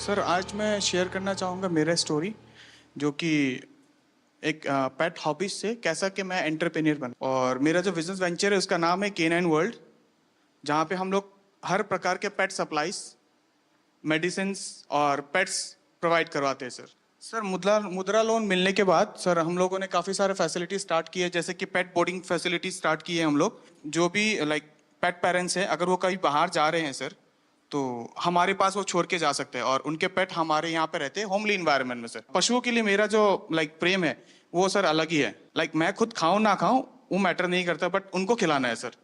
Sir आज मैं share करना चाहूँगा मेरा स्टोरी जो कि एक पेट हॉबीज से कैसा कि मैं एंटरप्रेन्योर बना। और मेरा जो बिजनेस वेंचर है उसका नाम है K9 वर्ल्ड, जहाँ पे हम लोग हर प्रकार के पेट सप्लाईज, मेडिसिन और पेट्स प्रोवाइड करवाते हैं। सर मुद्रा लोन मिलने के बाद सर हम लोगों ने काफ़ी सारे फैसिलिटी स्टार्ट किए, जैसे कि पेट बोर्डिंग फैसिलिटी स्टार्ट की है हम लोग। जो भी लाइक पेट पेरेंट्स हैं, अगर वो कहीं बाहर जा रहे हैं सर, तो हमारे पास वो छोड़ के जा सकते हैं और उनके पेट हमारे यहाँ पे रहते हैं होमली इन्वायरमेंट में। सर पशुओं के लिए मेरा जो लाइक प्रेम है वो सर अलग ही है। लाइक मैं खुद खाऊं ना खाऊं वो मैटर नहीं करता, बट उनको खिलाना है सर।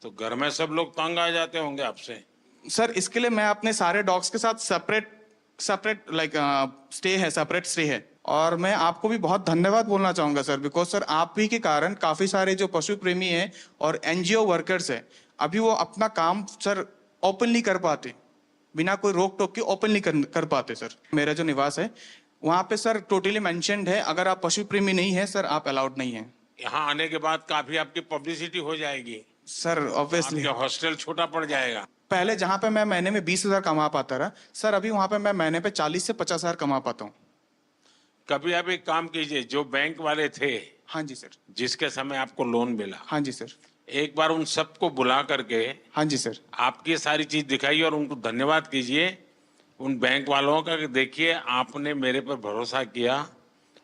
तो घर में सब लोग तंग आ जाते होंगे आपसे। सर इसके लिए मैं अपने सारे डॉग्स के साथ सेपरेट लाइक सेपरेट स्टे है। और मैं आपको भी बहुत धन्यवाद बोलना चाहूंगा सर, बिकॉज सर आप ही के कारण काफी सारे जो पशु प्रेमी हैं और NGO वर्कर्स हैं, अभी वो अपना काम सर ओपनली कर पाते, बिना कोई रोक टोक के ओपनली कर पाते। सर मेरा जो निवास है वहाँ पे सर टोटली मेंशन्ड है, अगर आप पशु प्रेमी नहीं है सर आप अलाउड नहीं है। यहाँ आने के बाद काफी आपकी पब्लिसिटी हो जाएगी सर ऑब्वियसली आपका हॉस्टल छोटा पड़ जाएगा। पहले जहाँ पे मैं महीने में 20,000 कमा पाता रहा सर, अभी वहाँ पे मैं महीने पे 40 से 50,000 कमा पाता हूँ। कभी आप एक काम कीजिए, जो बैंक वाले थे, हाँ जी सर। जिसके समय आपको लोन मिला, हाँ जी सर। एक बार उन सबको बुला करके हाँ जी सर। आपकी सारी चीज दिखाइए और उनको धन्यवाद कीजिए उन बैंक वालों का कि देखिए आपने मेरे पर भरोसा किया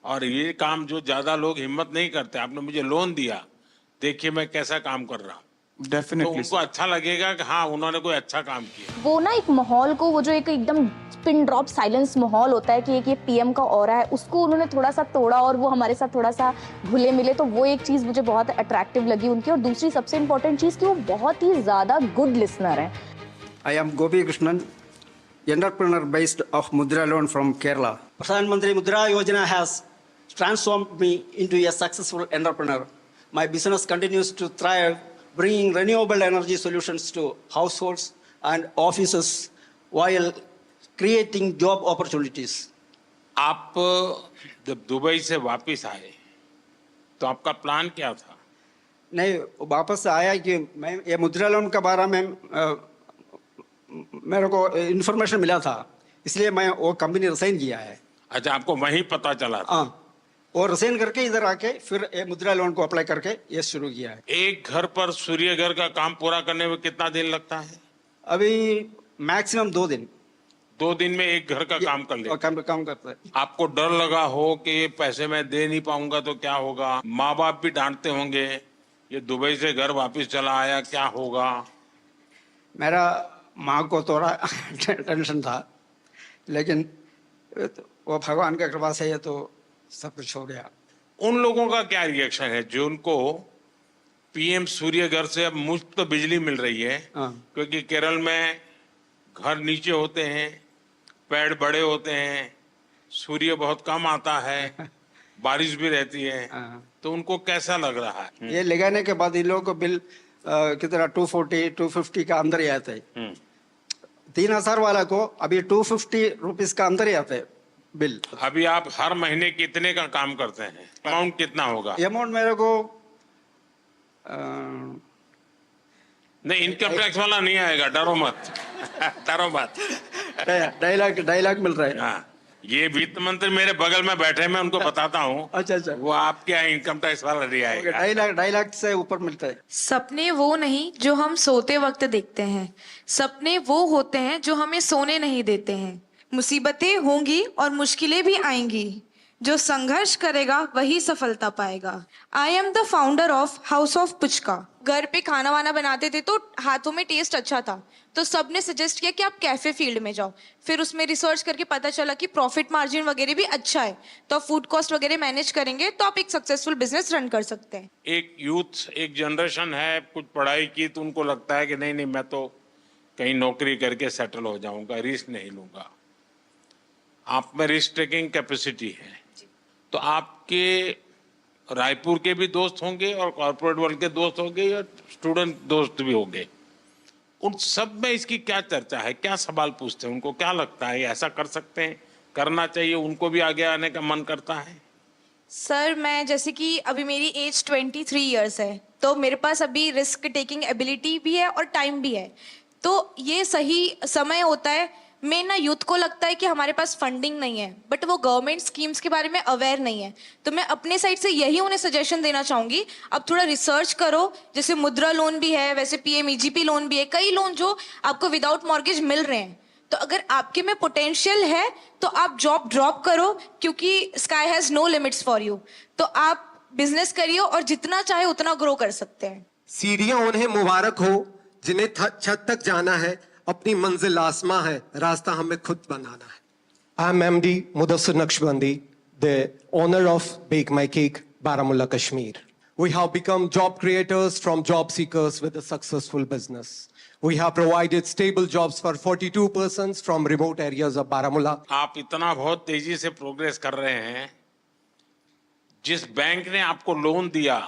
और ये काम जो ज्यादा लोग हिम्मत नहीं करते, आपने मुझे लोन दिया, देखिए मैं कैसा काम कर रहा हूँ। तो डेफिनेटली उनको अच्छा लगेगा कि हाँ उन्होंने कोई अच्छा काम किया। वो ना एक माहौल को, वो जो एक एकदम पिन ड्रॉप साइलेंस माहौल होता है कि एक ये PM का ऑरा है, उसको उन्होंने थोड़ा सा तोड़ा और वो हमारे साथ थोड़ा सा घुले मिले। तो वो एक चीज़ मुझे बहुत अट्रैक्टिव लगी उनकी। और दूसरी सबसे इम्पोर्टेंट चीज़ कि वो बहुत ही ज़्यादा गुड लिसनर है। I am Gopi Krishnan, entrepreneur based of Mudra Loan from Kerala. Pradhan Mantri Mudra Yojana has transformed me into a successful entrepreneur. My business continues to thrive, bringing renewable energy solutions to households and offices while creating job opportunities. आप जब Dubai से वापस आए तो आपका plan क्या था? नहीं, वापस आया कि मैं ये मुद्रा लोन के बारे में मेरे को इन्फॉर्मेशन मिला था, इसलिए मैं वो कंपनी रिसाइन किया है। अच्छा, आपको वहीं पता चला था? हाँ, और रिसाइन करके इधर आके फिर ये मुद्रा लोन को अप्लाई करके ये शुरू किया है। एक घर पर सूर्य घर का काम पूरा करने में कितना दिन लगता है? अभी मैक्सिमम 2 दिन। 2 दिन में एक घर का काम कर ले। काम करता है। आपको डर लगा हो कि ये पैसे मैं दे नहीं पाऊंगा तो क्या होगा? माँ बाप भी डांटते होंगे, ये दुबई से घर वापस चला आया, क्या होगा? मेरा माँ को थोड़ा टेंशन था, लेकिन वो भगवान की कृपा से ये तो सब कुछ हो गया। उन लोगों का क्या रिएक्शन है जो उनको PM सूर्य घर से अब मुफ्त बिजली मिल रही है? हाँ। क्योंकि केरल में घर नीचे होते हैं, पेड़ बड़े होते हैं, सूर्य बहुत कम आता है, बारिश भी रहती है, हाँ। तो उनको कैसा लग रहा है? ये लगाने के बाद इन लोगों को बिल कितना 240-250 का अंदर ही आता है। 3,000 वाला को अभी 250 रुपीज का अंदर ही आता है बिल। अभी आप हर महीने कितने का काम करते हैं? अमाउंट कितना होगा? अमाउंट मेरे को नहीं, इनकम टैक्स वाला नहीं आएगा, डरो मत। डरो मत। 2.5 लाख मिल रहा है। हाँ, ये वित्त मंत्री मेरे बगल में बैठे, मैं उनको बताता हूँ। अच्छा। वो आपके यहाँ इनकम टैक्स वाला नहीं आएगा। 2.5 लाख से ऊपर मिलता है। सपने वो नहीं जो हम सोते वक्त देखते हैं, सपने वो होते हैं जो हमें सोने नहीं देते हैं। मुसीबतें होंगी और मुश्किलें भी आएंगी, जो संघर्ष करेगा वही सफलता पाएगा। I am the founder of house of puchka. घर पे खाना वाना बनाते थे तो हाथों में टेस्ट अच्छा था, तो सबने सजेस्ट किया कि आप कैफे फील्ड में जाओ। फिर उसमें रिसर्च करके पता चला कि प्रॉफिट मार्जिन वगैरह भी अच्छा है, तो आप फूड कॉस्ट वगैरह मैनेज करेंगे तो आप एक सक्सेसफुल बिजनेस रन कर सकते हैं। एक यूथ, एक जनरेशन है, कुछ पढ़ाई की तो उनको लगता है कि नहीं मैं तो कहीं नौकरी करके सेटल हो जाऊंगा, रिस्क नहीं लूंगा। आप में रिस्क टेकिंग कैपेसिटी है, तो आपके रायपुर के भी दोस्त होंगे और कॉर्पोरेट वर्ल्ड के दोस्त होंगे या स्टूडेंट दोस्त भी होंगे, उन सब में इसकी क्या चर्चा है? क्या सवाल पूछते हैं? उनको क्या लगता है ऐसा कर सकते हैं, करना चाहिए, उनको भी आगे आने का मन करता है? सर मैं जैसे कि अभी मेरी एज 23 इयर्स है, तो मेरे पास अभी रिस्क टेकिंग एबिलिटी भी है और टाइम भी है, तो ये सही समय होता है मेन ना यूथ को लगता है कि हमारे पास फंडिंग नहीं है, बट वो गवर्नमेंट स्कीम्स के बारे में अवेयर नहीं है। तो मैं अपने साइड से यही उन्हें सजेशन देना चाहूंगी, अब थोड़ा रिसर्च करो। जैसे मुद्रा लोन भी है, वैसे पीएमईजीपी लोन भी है, कई लोन जो आपको विदाउट मॉर्गेज मिल रहे हैं। तो अगर आपके में पोटेंशियल है तो आप जॉब ड्रॉप करो, क्योंकि sky has no limits for you. तो आप बिजनेस करिए और जितना चाहे उतना ग्रो कर सकते हैं। सीढ़ियां उन्हें मुबारक हो जिन्हें छत तक जाना है, अपनी मंजिल आसमां है, रास्ता हमें खुद बनाना है। I am MD Mudassir Naqshbandi, the owner of Bake My Cake, Baramulla, Kashmir. We have become job creators from job seekers with a successful business. We have provided stable jobs for 42 persons from remote areas of Baramulla. आप इतना बहुत तेजी से progress कर रहे हैं। जिस bank ने आपको लोन दिया,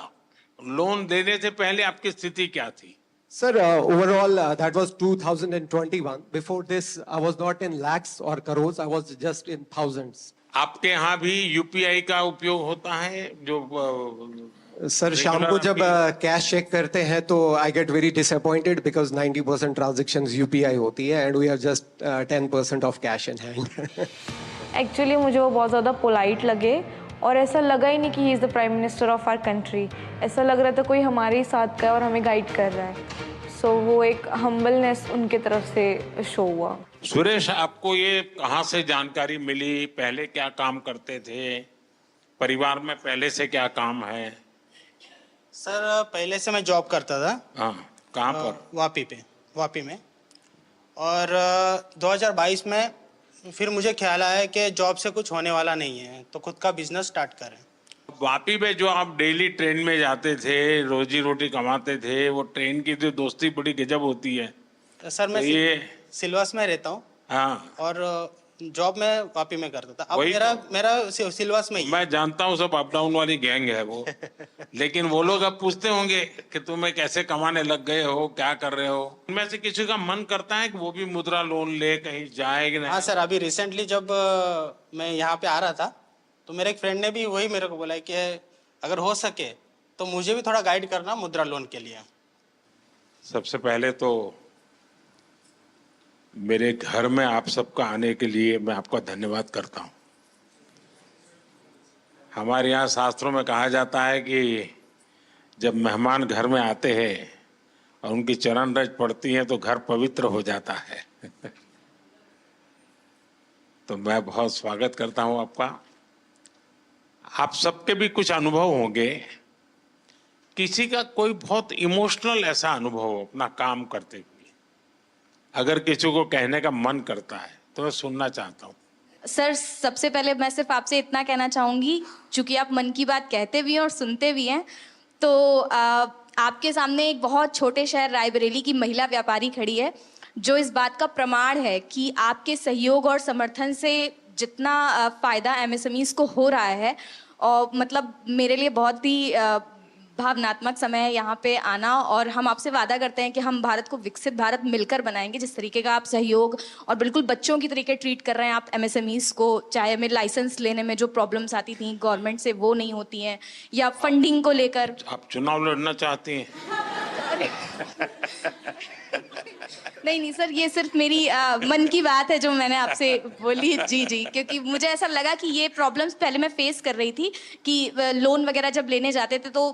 लोन देने से पहले आपकी स्थिति क्या थी? Sir, overall, that was 2021. Before this, I was not in lakhs or crores. I was just in thousands. आपके यहाँ भी यूपीआई का उपयोग होता है? जो सर, शाम को जब कैश चेक करते हैं तो I get very disappointed because 90% transactions UPI होती है and we are just 10% of cash in hand. Actually मुझे वो बहुत ज़्यादा पोलाइट लगे और ऐसा लगा ही नहीं कि he is the prime minister of our country. ऐसा लग रहा था कोई हमारे ही साथ का है और हमें गाइड कर रहा है। सो वो एक हम्बलनेस उनके तरफ से शो हुआ। सुरेश, आपको ये कहाँ से जानकारी मिली? पहले क्या काम करते थे? परिवार में पहले से क्या काम है? सर, पहले से मैं जॉब करता था। हाँ, कहाँ पर? वापी में। और 2022 में फिर मुझे ख्याल आया कि जॉब से कुछ होने वाला नहीं है, तो खुद का बिजनेस स्टार्ट करें। वापी में जो आप डेली ट्रेन में जाते थे, रोजी रोटी कमाते थे, वो ट्रेन की जो दोस्ती बड़ी गजब होती है। तो सर, मैं तो ये सिलवास में रहता हूँ। हाँ, और जॉब मैं वापी में करता था। अब वही मेरा सिलवास में ही है। मैं जानता हूँ, सब अप डाउन वाली गैंग है वो। लेकिन वो लोग अब पूछते होंगे कि तुम्हें कैसे कमाने लग गए हो, क्या कर रहे हो? उनमें से किसी का मन करता है कि वो भी मुद्रा लोन ले कहीं जाए कि नहीं? हाँ सर, अभी रिसेंटली जब मैं यहाँ पे आ रहा था तो मेरे एक फ्रेंड ने भी वही मेरे को बोला कि अगर हो सके तो मुझे भी थोड़ा गाइड करना मुद्रा लोन के लिए। सबसे पहले तो मेरे घर में आप सबका आने के लिए मैं आपका धन्यवाद करता हूँ। हमारे यहाँ शास्त्रों में कहा जाता है कि जब मेहमान घर में आते हैं और उनकी चरण रज पड़ती है तो घर पवित्र हो जाता है। तो मैं बहुत स्वागत करता हूँ आपका। आप सबके भी कुछ अनुभव होंगे। किसी का कोई बहुत इमोशनल ऐसा अनुभव हो अपना काम करते हुए, अगर किसी को कहने का मन करता है तो मैं सुनना चाहता हूँ। सर, सबसे पहले मैं सिर्फ आपसे इतना कहना चाहूँगी, चूँकि आप मन की बात कहते भी हैं और सुनते भी हैं, तो आपके सामने एक बहुत छोटे शहर रायबरेली की महिला व्यापारी खड़ी है, जो इस बात का प्रमाण है कि आपके सहयोग और समर्थन से जितना फ़ायदा एमएसएमईज़ को हो रहा है, और मतलब मेरे लिए बहुत ही भावनात्मक समय है यहाँ पे आना। और हम आपसे वादा करते हैं कि हम भारत को विकसित भारत मिलकर बनाएंगे। जिस तरीके का आप सहयोग और बिल्कुल बच्चों की तरीके ट्रीट कर रहे हैं आप एमएसएमईज़ को, चाहे हमें लाइसेंस लेने में जो प्रॉब्लम्स आती थी गवर्नमेंट से वो नहीं होती हैं, या फंडिंग को लेकर। आप चुनाव लड़ना चाहती हैं? नहीं सर, ये सिर्फ मेरी मन की बात है जो मैंने आपसे बोली। जी, क्योंकि मुझे ऐसा लगा कि ये प्रॉब्लम्स पहले मैं फेस कर रही थी कि लोन वगैरह जब लेने जाते थे तो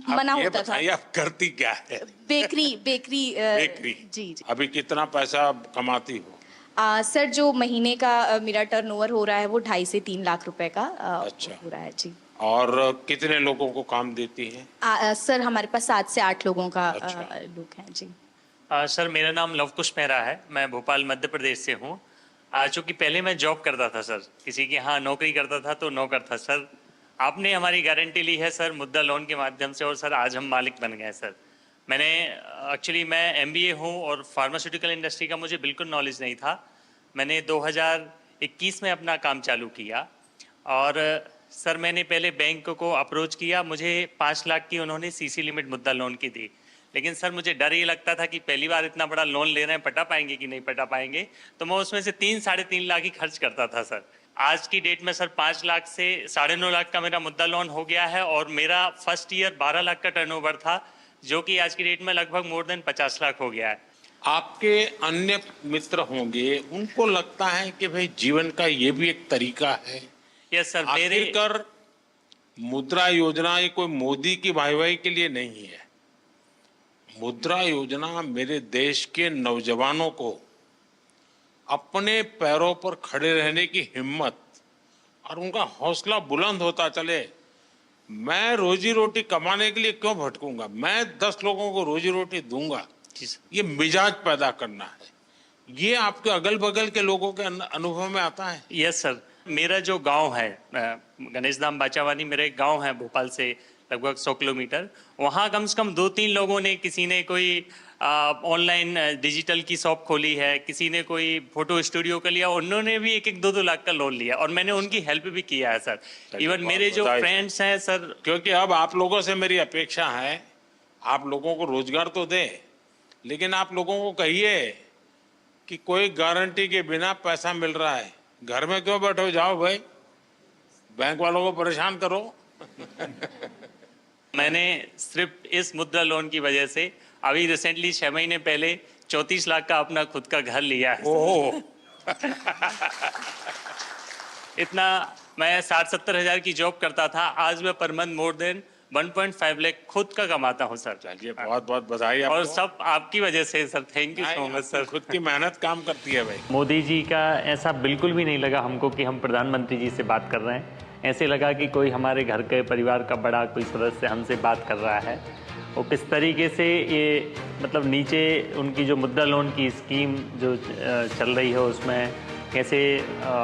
मना होता था। आप करती क्या है? बेकरी। जी। अभी कितना पैसा कमाती हो? सर, जो महीने का मेरा टर्नओवर हो रहा है वो 2.5 से 3 लाख रुपए का अच्छा हो रहा है। जी। और कितने लोगों को काम देती है? सर, हमारे पास 7 से 8 लोगों का अच्छा। लोग हैं। जी। सर, मेरा नाम लवकुश मेहरा है। मैं भोपाल मध्य प्रदेश से हूँ। चूँकि पहले मैं जॉब करता था सर, किसी के यहाँ नौकरी करता था तो नौकर था सर। आपने हमारी गारंटी ली है सर मुद्रा लोन के माध्यम से, और सर आज हम मालिक बन गए सर। मैं MBA हूँ और फार्मास्यूटिकल इंडस्ट्री का मुझे बिल्कुल नॉलेज नहीं था। मैंने 2021 में अपना काम चालू किया और सर मैंने पहले बैंक को अप्रोच किया। मुझे 5 लाख की उन्होंने CC लिमिट मुद्रा लोन की दी, लेकिन सर मुझे डर ये लगता था कि पहली बार इतना बड़ा लोन ले रहे हैं, पटा पाएंगे कि नहीं पटा पाएंगे, तो मैं उसमें से 3-3.5 लाख ही खर्च करता था सर। आज की डेट में सर 5 लाख से 9.5 लाख का मेरा मुद्रा लोन हो गया है और मेरा फर्स्ट ईयर 12 लाख का टर्नओवर था, जो कि आज की डेट में लगभग मोर देन 50 लाख हो गया है। आपके अन्य मित्र होंगे, उनको लगता है कि भाई जीवन का ये भी एक तरीका है। यस सर, मेरे आखिरकार मुद्रा योजना ये कोई मोदी की वाहवाही के लिए नहीं है। मुद्रा योजना मेरे देश के नौजवानों को अपने पैरों पर खड़े रहने की हिम्मत और उनका हौसला बुलंद होता चले। मैं रोजी रोटी कमाने के लिए क्यों भटकूंगा, मैं 10 लोगों को रोजी रोटी दूंगा। ये मिजाज पैदा करना है, ये आपके अगल बगल के लोगों के अनुभव में आता है। यस सर, मेरा जो गांव है गणेश धाम बाचावानी, मेरा एक गांव है भोपाल से लगभग 100 किलोमीटर। वहाँ कम से कम 2-3 लोगों ने, किसी ने कोई ऑनलाइन डिजिटल की शॉप खोली है, किसी ने कोई फोटो स्टूडियो का लिया, उन्होंने भी 1-1, 2-2 लाख का लोन लिया और मैंने उनकी हेल्प भी किया है सर। इवन मेरे जो फ्रेंड्स हैं सर, क्योंकि अब आप लोगों से मेरी अपेक्षा है, आप लोगों को रोजगार तो दे, लेकिन आप लोगों को कहिए कि कोई गारंटी के बिना पैसा मिल रहा है, घर में क्यों बैठो, जाओ भाई बैंक वालों को परेशान करो। मैंने सिर्फ इस मुद्रा लोन की वजह से अभी रिसेंटली 6 महीने पहले 34 लाख का अपना खुद का घर लिया है। ओह इतना मैं 60-70 हजार की जॉब करता था, आज मैं per month more than 1.5 lakh खुद का कमाता हूँ सर। चलिए, बहुत बहुत बधाई आपको। और सब आपकी वजह से sir, thank you so much sir. खुद की मेहनत काम करती है भाई। मोदी जी का ऐसा बिल्कुल भी नहीं लगा हमको कि हम प्रधानमंत्री जी से बात कर रहे हैं। ऐसे लगा कि कोई हमारे घर के परिवार का बड़ा कोई सदस्य हमसे बात कर रहा है। वो किस तरीके से ये मतलब नीचे उनकी जो मुद्रा लोन की स्कीम जो चल रही है उसमें कैसे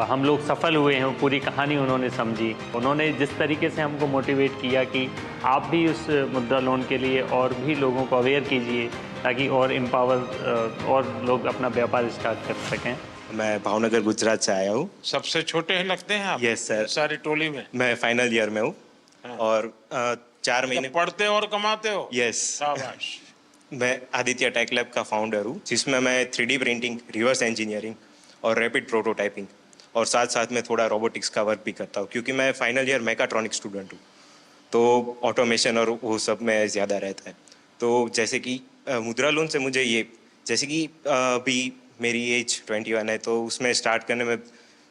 हम लोग सफल हुए हैं, वो पूरी कहानी उन्होंने समझी। उन्होंने जिस तरीके से हमको मोटिवेट किया कि आप भी उस मुद्रा लोन के लिए और भी लोगों को अवेयर कीजिए ताकि और एम्पावर और लोग अपना व्यापार स्टार्ट कर सकें। मैं भावनगर गुजरात से आया हूँ। सबसे छोटे हैं लगते हैं आप? Yes sir. सारी टोली में मैं फाइनल ईयर में हूँ और 4 महीने पढ़ते हो और कमाते हो। यस। शाबाश। मैं आदित्य टेक लैब का फाउंडर हूँ, जिसमें मैं 3D प्रिंटिंग, रिवर्स इंजीनियरिंग और रैपिड प्रोटोटाइपिंग और साथ साथ में थोड़ा रोबोटिक्स का वर्क भी करता हूँ, क्योंकि मैं फाइनल ईयर मैकाट्रॉनिक स्टूडेंट हूँ, तो ऑटोमेशन और वो सब में ज़्यादा रहता है। तो जैसे कि मुद्रा लोन से मुझे ये, जैसे कि अभी मेरी एज 21 है, तो उसमें स्टार्ट करने में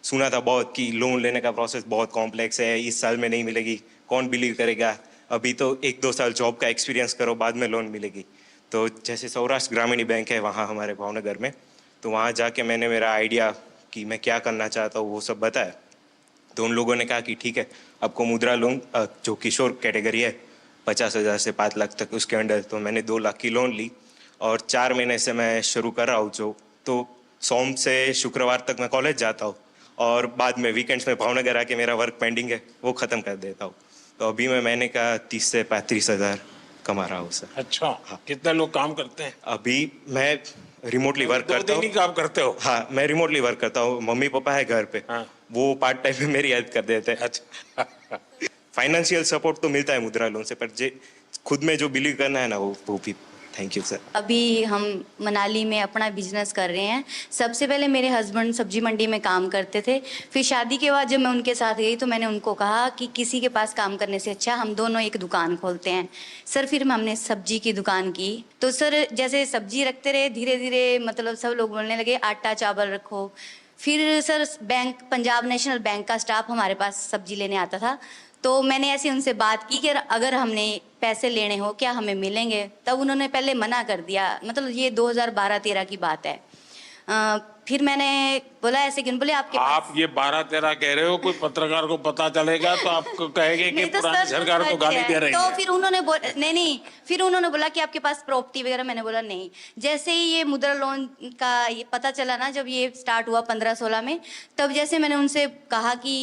सुना था बहुत कि लोन लेने का प्रोसेस बहुत कॉम्प्लेक्स है, इस साल में नहीं मिलेगी, कौन बिलीव करेगा, अभी तो 1-2 साल जॉब का एक्सपीरियंस करो बाद में लोन मिलेगी। तो जैसे सौराष्ट्र ग्रामीण बैंक है वहाँ हमारे भावनगर में, तो वहाँ जाके मैंने मेरा आइडिया कि मैं क्या करना चाहता हूँ वो सब बताया। तो उन लोगों ने कहा कि ठीक है, आपको मुद्रा लोन जो किशोर कैटेगरी है 50,000 से 5 लाख तक उसके अंडर, तो मैंने 2 लाख की लोन ली और 4 महीने से मैं शुरू कर रहा हूँ। तो सोम से शुक्रवार तक मैं कॉलेज जाता हूँ और बाद में वीकेंड्स में भावनगर आके मेरा वर्क पेंडिंग है वो ख़त्म कर देता हूँ। तो अभी मैं महीने का 30 से 35 हज़ार कमा रहा हूँ सर। अच्छा, हाँ। कितने लोग काम करते हैं? अभी मैं रिमोटली वर्क करता हूँ। 2 दिन ही काम करते हो? हाँ, मैं रिमोटली वर्क करता हूँ। मम्मी पापा है घर पे, हाँ। वो पार्ट टाइम में मेरी हेल्प कर देते हैं। अच्छा। फाइनेंशियल सपोर्ट तो मिलता है मुद्रा लोन से, पर खुद में जो बिलीव करना है ना वो भी। Thank you sir. अभी हम मनाली में अपना बिजनेस कर रहे हैं। सबसे पहले मेरे हस्बैंड सब्जी मंडी में काम करते थे, फिर शादी के बाद जब मैं उनके साथ गई तो मैंने उनको कहा कि किसी के पास काम करने से अच्छा हम दोनों एक दुकान खोलते हैं। सर फिर हमने सब्जी की दुकान की, तो सर जैसे सब्जी रखते रहे, धीरे धीरे मतलब सब लोग बोलने लगे आटा चावल रखो। फिर sir bank, Punjab national bank का स्टाफ हमारे पास सब्जी लेने आता था, तो मैंने ऐसे उनसे बात की कि अगर हमने पैसे लेने हो क्या हमें मिलेंगे। तब उन्होंने पहले मना कर दिया, मतलब ये 2012-13 की बात है। फिर मैंने बोला ऐसे क्यों, बोले आपके पास। आप ये 12-13 कह रहे हो, कोई पत्रकार को पता चलेगा तो आपको कहेंगे कि पुरानी सरकार को गाली दे रही है। तो फिर उन्होंने नहीं, फिर उन्होंने बोला कि आपके पास प्रॉपर्टी वगैरह, मैंने बोला नहीं। जैसे ही ये मुद्रा लोन का ये पता चला ना, जब ये स्टार्ट हुआ 15-16 में, तब जैसे मैंने उनसे कहा कि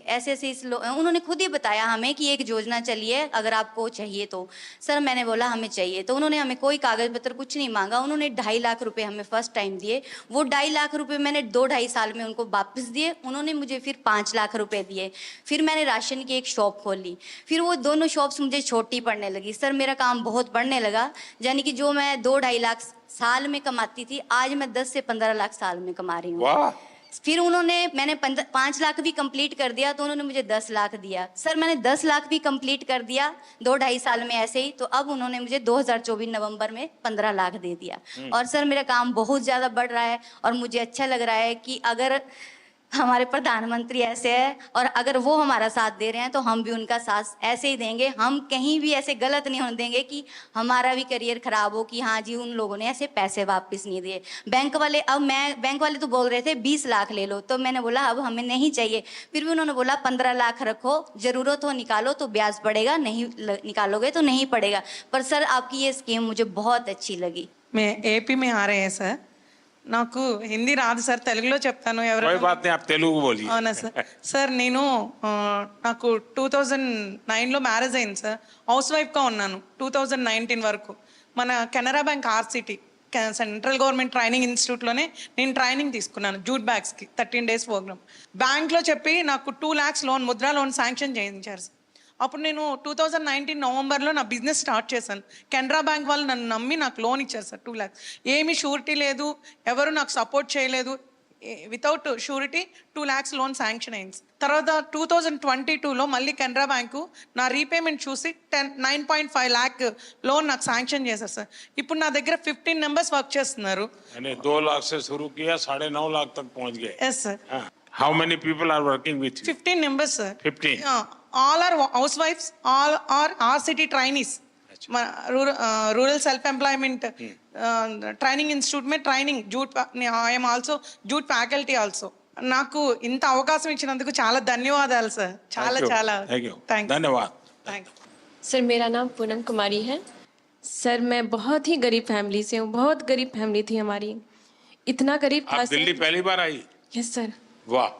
ऐसे ऐसे उन्होंने खुद ही बताया हमें कि एक योजना चली है, अगर आपको चाहिए तो। सर मैंने बोला हमें चाहिए, तो उन्होंने हमें कोई कागज पत्र कुछ नहीं मांगा, उन्होंने 2.5 लाख रुपए हमें फर्स्ट टाइम दिए। वो 2.5 लाख रुपए मैंने 2-2.5 साल में उनको वापस दिए। उन्होंने मुझे फिर 5 लाख रुपए दिए। फिर मैंने राशन की एक शॉप खोल ली। फिर वो दोनों शॉप्स मुझे छोटी पड़ने लगी। सर मेरा काम बहुत बढ़ने लगा, यानी कि जो मैं 2-2.5 लाख साल में कमाती थी, आज मैं 10 से 15 लाख साल में कमा रही हूँ। वाह, फिर मैंने 5 लाख भी कंप्लीट कर दिया तो उन्होंने मुझे 10 लाख दिया। सर मैंने 10 लाख भी कंप्लीट कर दिया 2-2.5 साल में ऐसे ही, तो अब उन्होंने मुझे 2024 नवंबर में 15 लाख दे दिया। और सर मेरा काम बहुत ज़्यादा बढ़ रहा है और मुझे अच्छा लग रहा है कि अगर हमारे प्रधानमंत्री ऐसे है और अगर वो हमारा साथ दे रहे हैं तो हम भी उनका साथ ऐसे ही देंगे। हम कहीं भी ऐसे गलत नहीं होने देंगे कि हमारा भी करियर खराब हो कि हाँ जी उन लोगों ने ऐसे पैसे वापस नहीं दिए। बैंक वाले तो बोल रहे थे 20 लाख ले लो, तो मैंने बोला अब हमें नहीं चाहिए। फिर भी उन्होंने बोला 15 लाख रखो, जरूरत हो निकालो तो ब्याज पड़ेगा, नहीं निकालोगे तो नहीं पड़ेगा। पर सर आपकी ये स्कीम मुझे बहुत अच्छी लगी। मैं एपी में आ रहे हैं सर, నాకు హిందీ రాదు సార్, తెలుగులో చెప్తాను. कोई बात नहीं, आप तेलुगु बोलिए. అవునా సార్? సార్ నేను నాకు 2009లో మ్యారేజ్ అయింది సార్. హౌస్ వైఫ్గా ఉన్నాను 2019 వరకు. మన Canara bank RCT central government training ఇన్స్టిట్యూట్లోనే నేను ట్రైనింగ్ తీసుకున్నాను జూట్ బ్యాగ్స్కి 13 days ప్రోగ్రామ్. బ్యాంక్లో చెప్పి నాకు 2 lakhs loan, Mudra loan sanction చేయించారు సార్. అప్పుడు నేను 2019 నవంబర్లో నా బిజినెస్ స్టార్ట్ చేశాను. కెనరా బ్యాంక్ వాళ్ళు నన్ను నమ్మి నాకు లోన్ ఇచ్చారు సార్ 2 lakhs. ఏమీ షూరిటీ లేదు, ఎవరు నాకు సపోర్ట్ చేయలేదు. Without surety 2 lakhs loan sanction అయింది. తర్వాత 2022లో మళ్ళీ కెనరా బ్యాంకు నా రీపేమెంట్ చూసి 9.5 lakh లోన్ నాకు శాంక్షన్ చేశారు సార్. ఇప్పుడు నా దగ్గర 15 members వర్క్ చేస్తున్నారు. 2 लाख से शुरू किया, 9.5 लाख तक पहुंच गए. Yes sir. How many people are working with you? 15 members sir. 15. All are housewives, all are RCT trainees. Rural self employment training institute में training jute I am also jute faculty also. నాకు ఇంత అవకాశం ఇచ్చినందుకు చాలా ధన్యవాదాలు sir. చాలా చాలా धन्यवाद. सर मेरा नाम पूनम कुमारी है. सर मैं बहुत ही गरीब फैमिली से हूँ, बहुत गरीब फैमिली थी हमारी. इतना गरीब था आप दिल्ली पहली बार आई? Yes sir. वाह.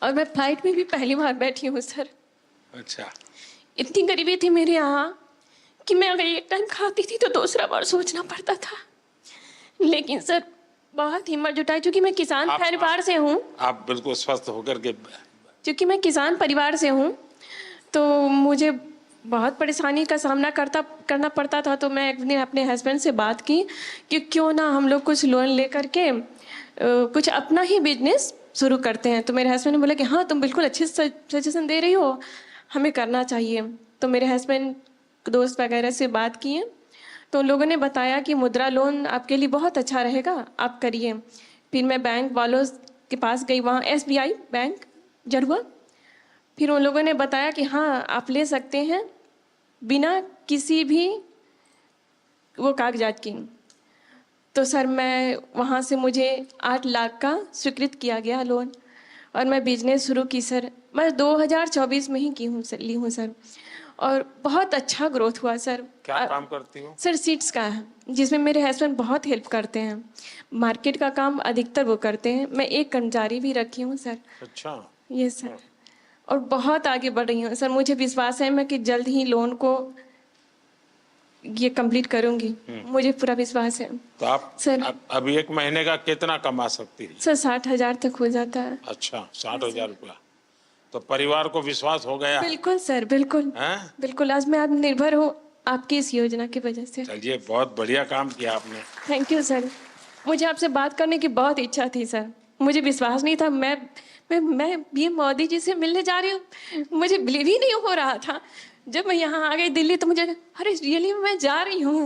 और मैं फ्लाइट में भी पहली बार बैठी हूँ सर. अच्छा. इतनी गरीबी थी मेरे यहाँ कि मैं अगर एक टाइम खाती थी तो दूसरा बार सोचना पड़ता था. लेकिन सर बहुत हिम्मत जुटाई, क्योंकि मैं किसान परिवार से हूँ. आप बिल्कुल स्वस्थ होकर के. क्योंकि मैं किसान परिवार से हूँ तो मुझे बहुत परेशानी का सामना करना पड़ता था. तो मैं एक दिन अपने हस्बैंड से बात की कि क्यों ना हम लोग कुछ लोन ले करके कुछ अपना ही बिजनेस शुरू करते हैं. तो मेरे हस्बैंड ने बोला कि हाँ तुम बिल्कुल अच्छे सजेशन दे रही हो, हमें करना चाहिए. तो मेरे हस्बैंड दोस्त वगैरह से बात किए तो उन लोगों ने बताया कि मुद्रा लोन आपके लिए बहुत अच्छा रहेगा, आप करिए. फिर मैं बैंक वालों के पास गई, वहाँ SBI बैंक जरुआ. फिर उन लोगों ने बताया कि हाँ आप ले सकते हैं बिना किसी भी वो कागजात की. तो सर मैं वहाँ से मुझे 8 लाख का स्वीकृत किया गया लोन और मैं बिजनेस शुरू की सर. मैं 2024 में ही ली हूँ सर और बहुत अच्छा ग्रोथ हुआ सर. क्या काम करती हो? सर सीड्स का है, जिसमें मेरे हस्बैंड बहुत हेल्प करते हैं. मार्केट का काम अधिकतर वो करते हैं. मैं एक कर्मचारी भी रखी हूँ सर. अच्छा. ये सर. और बहुत आगे बढ़ रही हूँ सर. मुझे विश्वास है मैं कि जल्द ही लोन को ये कंप्लीट करूंगी, मुझे पूरा विश्वास है. तो आप सर अभी 1 महीने का कितना कमा सकती है? सर 60,000 तक हो जाता है. अच्छा, 60,000 रुपया. तो परिवार को विश्वास हो गया? बिल्कुल सर, बिल्कुल. बिल्कुल, आज मैं आत्मनिर्भर हूँ आपकी इस योजना की वजह से. चलिए, बहुत बढ़िया काम किया आपने. Thank you sir. मुझे आपसे बात करने की बहुत इच्छा थी सर. मुझे विश्वास नहीं था. मैं ये मोदी जी से मिलने जा रही हूँ, मुझे बिलीव ही नहीं हो रहा था. जब मैं यहाँ आ गई दिल्ली तो मुझे अरे रियली मैं जा रही हूँ.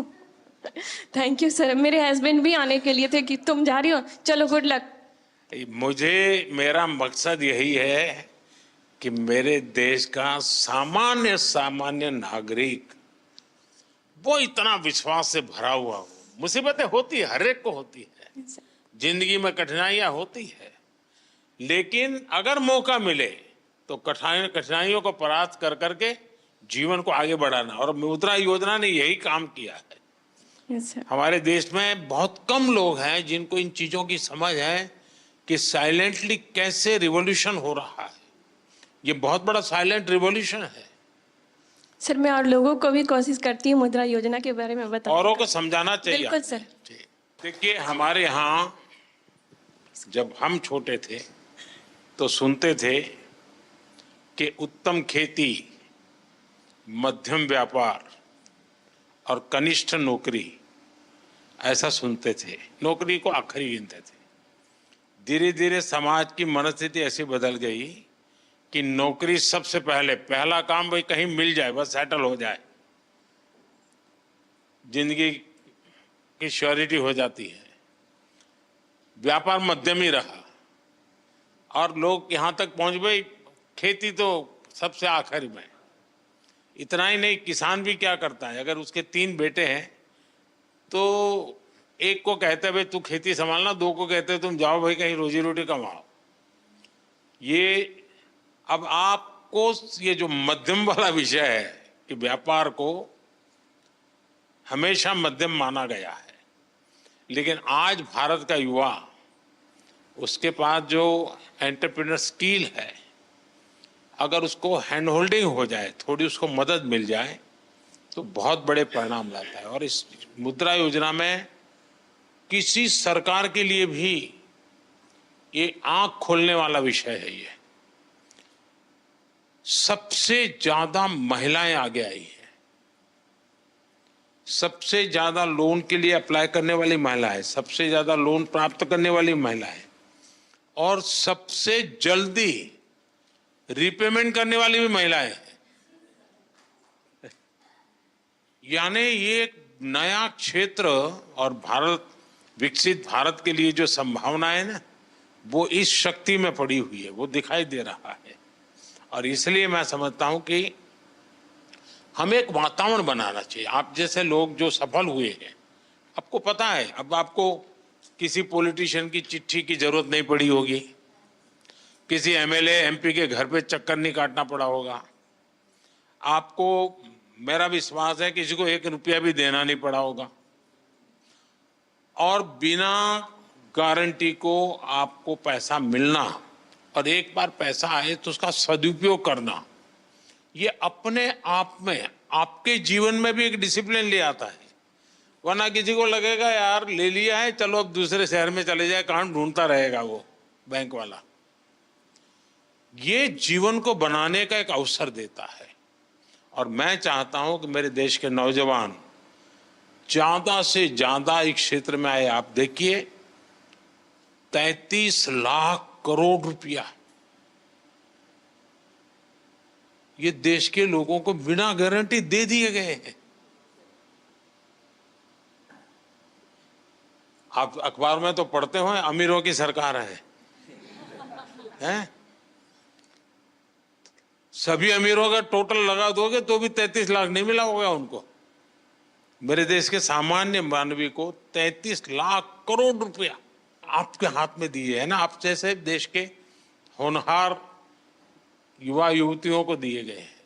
Thank you sir. मेरे हस्बैंड भी आने के लिए थे कि तुम जा रही हो, चलो गुड लक. मेरा मकसद यही है कि मेरे देश का सामान्य नागरिक वो इतना विश्वास से भरा हुआ हो. मुसीबतें होती है, हर एक को होती है, जिंदगी में कठिनाइयां होती है, लेकिन अगर मौका मिले तो कठिनाइयों को परास्त कर करके जीवन को आगे बढ़ाना. और मुद्रा योजना ने यही काम किया है. हमारे देश में बहुत कम लोग हैं जिनको इन चीजों की समझ है कि साइलेंटली कैसे रिवॉल्यूशन हो रहा है. ये बहुत बड़ा साइलेंट रिवॉल्यूशन है. सर मैं और लोगों को भी कोशिश करती हूँ मुद्रा योजना के बारे में बताओ. औरों को समझाना चाहिए. बिल्कुल सर. देखिए, हमारे यहाँ जब हम छोटे थे तो सुनते थे कि उत्तम खेती, मध्यम व्यापार और कनिष्ठ नौकरी, ऐसा सुनते थे. नौकरी को आखिरी गिनते थे. धीरे धीरे समाज की मनस्थिति ऐसी बदल गई कि नौकरी सबसे पहला काम भाई कहीं मिल जाए, बस सेटल हो जाए, जिंदगी की श्योरिटी हो जाती है। व्यापार मध्यम ही रहा और लोग यहां तक पहुंच गए, खेती तो सबसे आखिर में। इतना ही नहीं, किसान भी क्या करता है, अगर उसके 3 बेटे हैं तो एक को कहते हैं भाई तू खेती संभालना, 2 को कहते हैं तुम जाओ भाई कहीं रोजी रोटी कमाओ। ये अब आपको ये जो मध्यम वाला विषय है कि व्यापार को हमेशा मध्यम माना गया है, लेकिन आज भारत का युवा, उसके पास जो एंटरप्रेन्योर स्किल है, अगर उसको हैंड होल्डिंग हो जाए, थोड़ी उसको मदद मिल जाए तो बहुत बड़े परिणाम लाता है। और इस मुद्रा योजना में किसी सरकार के लिए भी ये आंख खोलने वाला विषय है। ये सबसे ज्यादा महिलाएं आगे आई हैं, सबसे ज्यादा लोन के लिए अप्लाई करने वाली महिलाएं, सबसे ज्यादा लोन प्राप्त करने वाली महिलाएं और सबसे जल्दी रिपेमेंट करने वाली भी महिलाएं हैं। यानी ये एक नया क्षेत्र और भारत, विकसित भारत के लिए जो संभावना है ना, वो इस शक्ति में पड़ी हुई है, वो दिखाई दे रहा है। और इसलिए मैं समझता हूं कि हमें एक वातावरण बनाना चाहिए। आप जैसे लोग जो सफल हुए हैं, आपको पता है, अब आपको किसी पॉलिटिशियन की चिट्ठी की जरूरत नहीं पड़ी होगी, किसी एमएलए एमपी के घर पे चक्कर नहीं काटना पड़ा होगा, आपको, मेरा विश्वास है, किसी को 1 रुपया भी देना नहीं पड़ा होगा, और बिना गारंटी को आपको पैसा मिलना, और एक बार पैसा आए तो उसका सदुपयोग करना, ये अपने आप में आपके जीवन में भी एक डिसिप्लिन ले आता है। वरना किसी को लगेगा यार ले लिया है, चलो अब दूसरे शहर में चले जाए, कहाँ ढूंढता रहेगा वो बैंक वाला। ये जीवन को बनाने का एक अवसर देता है। और मैं चाहता हूं कि मेरे देश के नौजवान ज्यादा से ज्यादा इस क्षेत्र में आए। आप देखिए 33 लाख करोड़ रुपया ये देश के लोगों को बिना गारंटी दे दिए गए हैं। आप अखबार में तो पढ़ते हो अमीरों की सरकार है, हैं? सभी अमीरों का टोटल लगा दोगे तो भी 33 लाख नहीं मिला होगा उनको। मेरे देश के सामान्य मानवी को 33 लाख करोड़ रुपया आपके हाथ में दिए है ना, आप जैसे देश के होनहार युवा युवतियों को दिए गए हैं।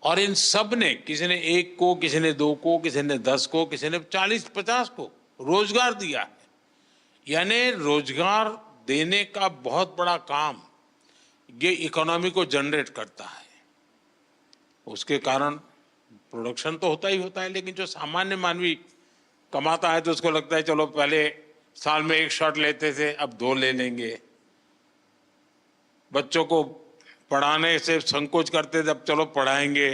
और इन सब ने, किसी ने 1 को, किसी ने 2 को, किसी ने 10 को, किसी ने 40-50 को रोजगार दिया है। यानी रोजगार देने का बहुत बड़ा काम ये इकोनॉमी को जनरेट करता है। उसके कारण प्रोडक्शन तो होता ही होता है, लेकिन जो सामान्य मानवी कमाता है तो उसको लगता है चलो पहले साल में 1 शॉट लेते थे, अब 2 ले लेंगे। बच्चों को पढ़ाने से संकोच करते थे, अब चलो पढ़ाएंगे।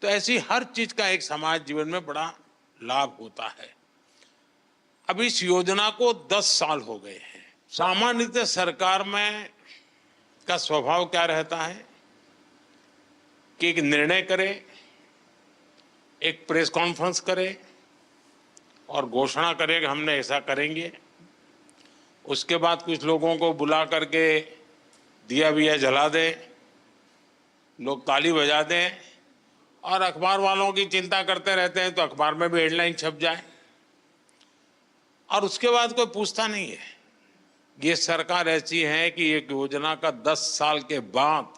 तो ऐसी हर चीज का एक समाज जीवन में बड़ा लाभ होता है। अब इस योजना को 10 साल हो गए हैं। सामान्यतः सरकार में का स्वभाव क्या रहता है कि एक निर्णय करे, एक प्रेस कॉन्फ्रेंस करे और घोषणा करे कि हमने ऐसा करेंगे। उसके बाद कुछ लोगों को बुला करके दिया विया जला दे, लोग ताली बजा दें और अखबार वालों की चिंता करते रहते हैं तो अखबार में भी हेडलाइन छप जाए और उसके बाद कोई पूछता नहीं है। ये सरकार ऐसी है कि एक योजना का 10 साल के बाद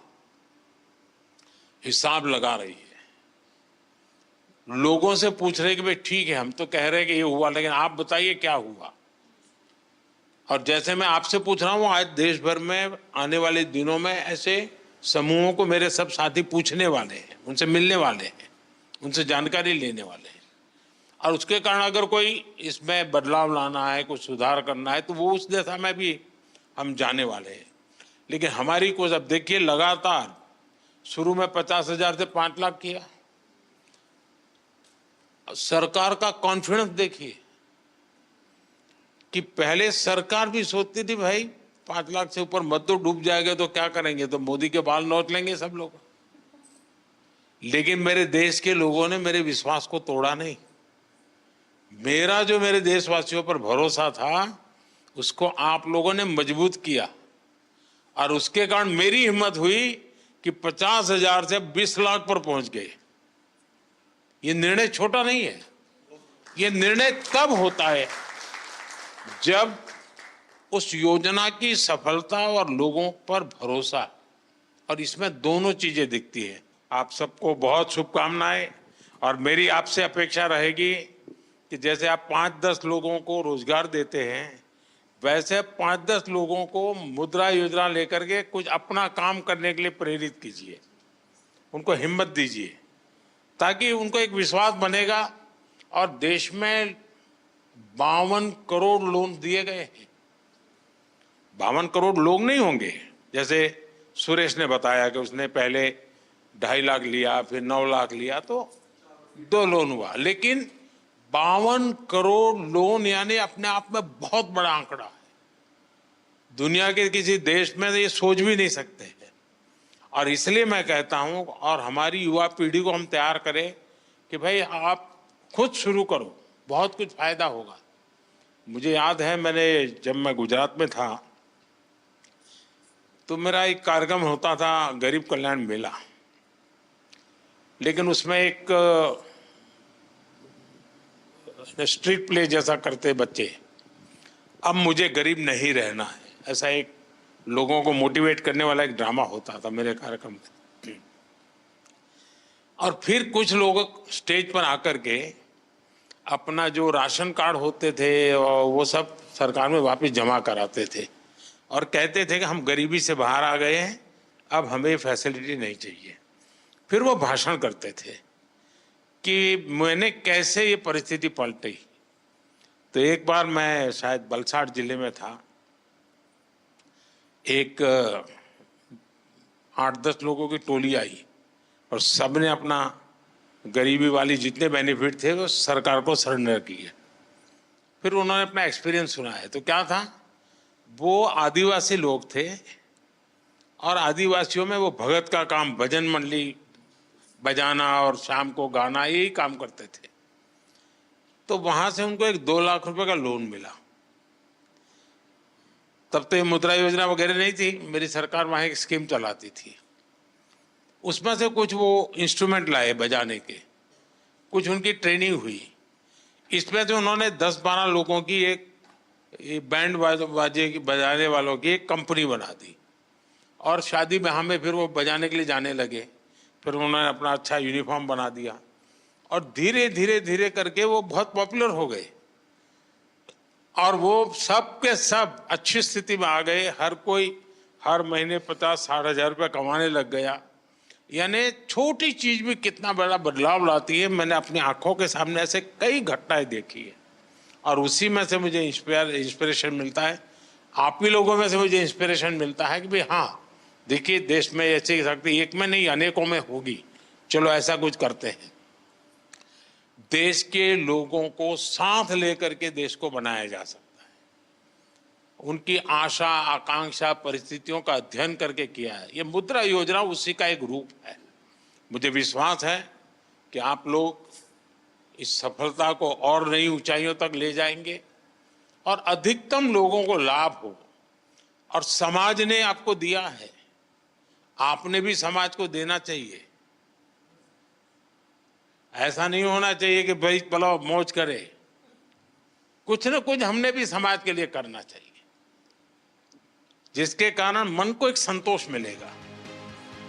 हिसाब लगा रही है। लोगों से पूछ रहे कि भाई ठीक है, हम तो कह रहे हैं कि ये हुआ, लेकिन आप बताइए क्या हुआ। और जैसे मैं आपसे पूछ रहा हूं, आज देश भर में आने वाले दिनों में ऐसे समूहों को मेरे सब साथी पूछने वाले हैं, उनसे मिलने वाले हैं, उनसे जानकारी लेने वाले हैं। और उसके कारण अगर कोई इसमें बदलाव लाना है, कुछ सुधार करना है, तो वो उस दिशा में भी हम जाने वाले हैं। लेकिन हमारी कोशिश, अब देखिए लगातार शुरू में 50,000 से 5 लाख किया। सरकार का कॉन्फिडेंस देखिए, कि पहले सरकार भी सोचती थी भाई 5 लाख से ऊपर मत तो डूब जाएगा तो क्या करेंगे, तो मोदी के बाल नोच लेंगे सब लोग। लेकिन मेरे देश के लोगों ने मेरे विश्वास को तोड़ा नहीं। मेरा जो मेरे देशवासियों पर भरोसा था उसको आप लोगों ने मजबूत किया, और उसके कारण मेरी हिम्मत हुई कि 50,000 से 20 लाख पर पहुंच गए। ये निर्णय छोटा नहीं है। ये निर्णय तब होता है जब उस योजना की सफलता और लोगों पर भरोसा, और इसमें दोनों चीजें दिखती है। आप सबको बहुत शुभकामनाएं, और मेरी आपसे अपेक्षा रहेगी कि जैसे आप 5-10 लोगों को रोजगार देते हैं, वैसे 5-10 लोगों को मुद्रा योजना लेकर के कुछ अपना काम करने के लिए प्रेरित कीजिए, उनको हिम्मत दीजिए, ताकि उनको एक विश्वास बनेगा। और देश में 52 करोड़ लोन दिए गए हैं। 52 करोड़ लोग नहीं होंगे, जैसे सुरेश ने बताया कि उसने पहले 2.5 लाख लिया, फिर 9 लाख लिया, तो 2 लोन हुआ। लेकिन 52 करोड़ लोन यानी अपने आप में बहुत बड़ा आंकड़ा है। दुनिया के किसी देश में ये सोच भी नहीं सकते हैं। और इसलिए मैं कहता हूं, और हमारी युवा पीढ़ी को हम तैयार करें कि भाई आप खुद शुरू करो, बहुत कुछ फायदा होगा। मुझे याद है जब मैं गुजरात में था तो मेरा एक कार्यक्रम होता था गरीब कल्याण मेला, लेकिन उसमें एक स्ट्रीट प्ले जैसा करते बच्चे, अब मुझे गरीब नहीं रहना है, ऐसा एक लोगों को मोटिवेट करने वाला एक ड्रामा होता था मेरे कार्यक्रम में। और फिर कुछ लोग स्टेज पर आकर के अपना जो राशन कार्ड होते थे वो सब सरकार में वापस जमा कराते थे, और कहते थे कि हम गरीबी से बाहर आ गए हैं, अब हमें फैसिलिटी नहीं चाहिए। फिर वो भाषण करते थे कि मैंने कैसे ये परिस्थिति पलटी। तो एक बार मैं शायद वलसाड़ जिले में था, एक 8-10 लोगों की टोली आई और सबने अपना गरीबी वाली जितने बेनिफिट थे वो सरकार को सरेंडर किए। फिर उन्होंने अपना एक्सपीरियंस सुनाया। तो क्या था, वो आदिवासी लोग थे, और आदिवासियों में वो भगत का काम, भजन मंडली बजाना और शाम को गाना, यही काम करते थे। तो वहां से उनको एक 2 लाख रुपए का लोन मिला। तब तो ये मुद्रा योजना वगैरह नहीं थी, मेरी सरकार वहां एक स्कीम चलाती थी। उसमें से कुछ वो इंस्ट्रूमेंट लाए बजाने के, कुछ उनकी ट्रेनिंग हुई। इसमें से उन्होंने 10-12 लोगों की एक बैंड बाजे बजाने वालों की एक कंपनी बना दी, और शादी ब्याह में फिर वो बजाने के लिए जाने लगे। फिर उन्होंने अपना अच्छा यूनिफॉर्म बना दिया, और धीरे धीरे धीरे करके वो बहुत पॉपुलर हो गए, और वो सब के सब अच्छी स्थिति में आ गए। हर कोई हर महीने 50-60 हजार रुपये कमाने लग गया। यानी छोटी चीज भी कितना बड़ा बदलाव लाती है। मैंने अपनी आंखों के सामने ऐसे कई घटनाएं देखी है, और उसी में से मुझे इंस्पिरेशन मिलता है। आप ही लोगों में से मुझे इंस्पिरेशन मिलता है कि भाई हाँ, देखिए देश में ऐसी शक्ति एक में नहीं अनेकों में होगी, चलो ऐसा कुछ करते हैं। देश के लोगों को साथ लेकर के देश को बनाया जा सकता है। उनकी आशा आकांक्षा परिस्थितियों का अध्ययन करके किया है। ये मुद्रा योजना उसी का एक रूप है। मुझे विश्वास है कि आप लोग इस सफलता को और नई ऊंचाइयों तक ले जाएंगे, और अधिकतम लोगों को लाभ हो। और समाज ने आपको दिया है, आपने भी समाज को देना चाहिए। ऐसा नहीं होना चाहिए कि भाई चलो मौज करे, कुछ न कुछ हमने भी समाज के लिए करना चाहिए, जिसके कारण मन को एक संतोष मिलेगा।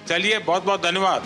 चलिए, बहुत बहुत धन्यवाद।